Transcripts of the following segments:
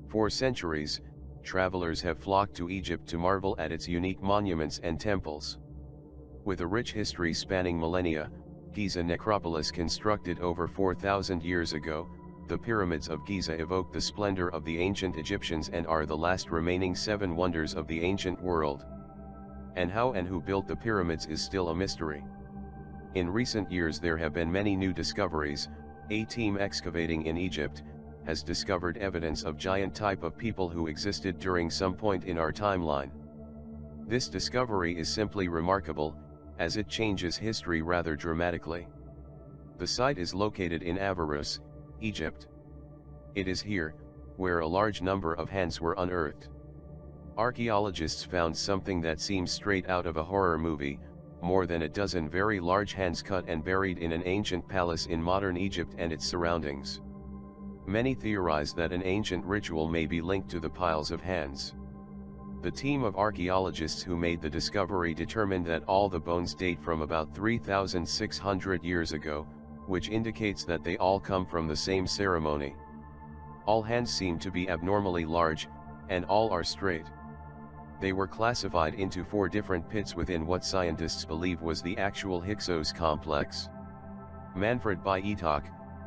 For centuries, travelers have flocked to Egypt to marvel at its unique monuments and temples. With a rich history spanning millennia, Giza necropolis constructed over 4,000 years ago, the pyramids of Giza evoke the splendor of the ancient Egyptians and are the last remaining 7 wonders of the ancient world. And how and who built the pyramids is still a mystery. In recent years there have been many new discoveries. A team excavating in Egypt has discovered evidence of giant type of people who existed during some point in our timeline. This discovery is simply remarkable, as it changes history rather dramatically. The site is located in Avarus, Egypt. It is here, where a large number of hands were unearthed. Archaeologists found something that seems straight out of a horror movie, more than a dozen very large hands cut and buried in an ancient palace in modern Egypt and its surroundings. Many theorize that an ancient ritual may be linked to the piles of hands. The team of archaeologists who made the discovery determined that all the bones date from about 3,600 years ago, which indicates that they all come from the same ceremony. All hands seem to be abnormally large, and all are straight. They were classified into 4 different pits within what scientists believe was the actual Hyksos complex. Manfred Bietak,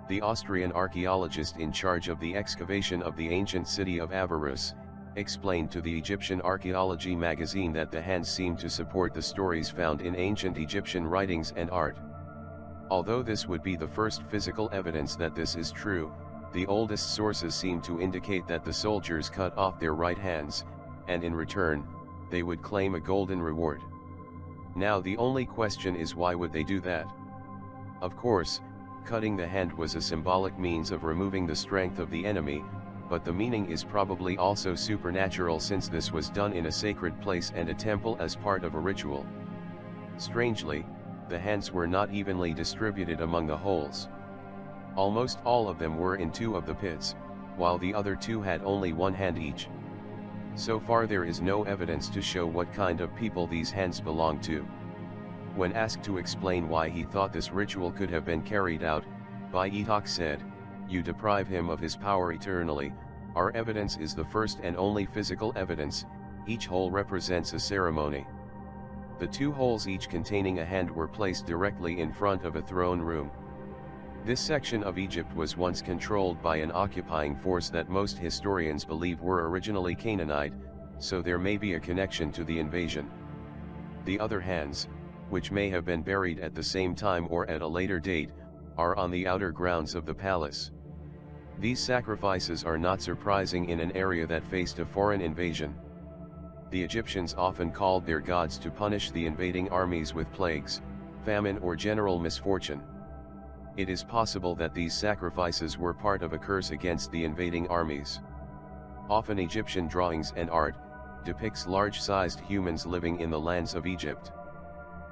the Austrian archaeologist in charge of the excavation of the ancient city of Avarus, explained to the Egyptian Archaeology magazine that the hands seem to support the stories found in ancient Egyptian writings and art. Although this would be the first physical evidence that this is true, the oldest sources seem to indicate that the soldiers cut off their right hands, and in return, they would claim a golden reward. Now the only question is, why would they do that? Of course, cutting the hand was a symbolic means of removing the strength of the enemy, but the meaning is probably also supernatural, since this was done in a sacred place and a temple as part of a ritual. Strangely, the hands were not evenly distributed among the holes. Almost all of them were in 2 of the pits, while the other 2 had only 1 hand each. So far there is no evidence to show what kind of people these hands belong to. When asked to explain why he thought this ritual could have been carried out, Bietak said, "You deprive him of his power eternally. Our evidence is the first and only physical evidence. Each hole represents a ceremony." The 2 holes each containing a hand were placed directly in front of a throne room. This section of Egypt was once controlled by an occupying force that most historians believe were originally Canaanite, so there may be a connection to the invasion. The other hands, which may have been buried at the same time or at a later date, are on the outer grounds of the palace. These sacrifices are not surprising in an area that faced a foreign invasion. The Egyptians often called their gods to punish the invading armies with plagues, famine or general misfortune. It is possible that these sacrifices were part of a curse against the invading armies. Often Egyptian drawings and art depicts large-sized humans living in the lands of Egypt.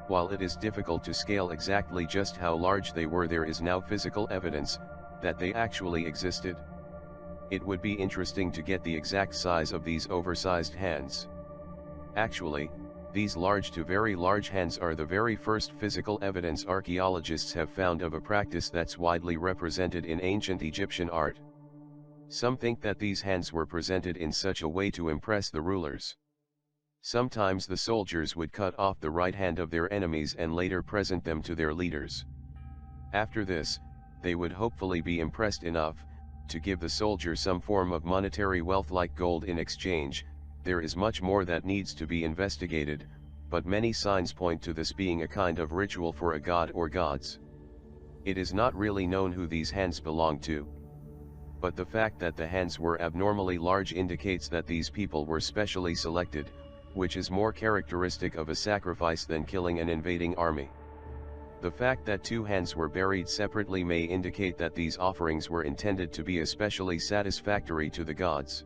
While it is difficult to scale exactly just how large they were, there is now physical evidence that they actually existed. It would be interesting to get the exact size of these oversized hands. Actually, these large to very large hands are the very first physical evidence archaeologists have found of a practice that's widely represented in ancient Egyptian art. Some think that these hands were presented in such a way to impress the rulers. Sometimes the soldiers would cut off the right hand of their enemies and later present them to their leaders. After this, they would hopefully be impressed enough to give the soldier some form of monetary wealth like gold in exchange. There is much more that needs to be investigated, but many signs point to this being a kind of ritual for a god or gods. It is not really known who these hands belong to. But the fact that the hands were abnormally large indicates that these people were specially selected, which is more characteristic of a sacrifice than killing an invading army. The fact that 2 hands were buried separately may indicate that these offerings were intended to be especially satisfactory to the gods.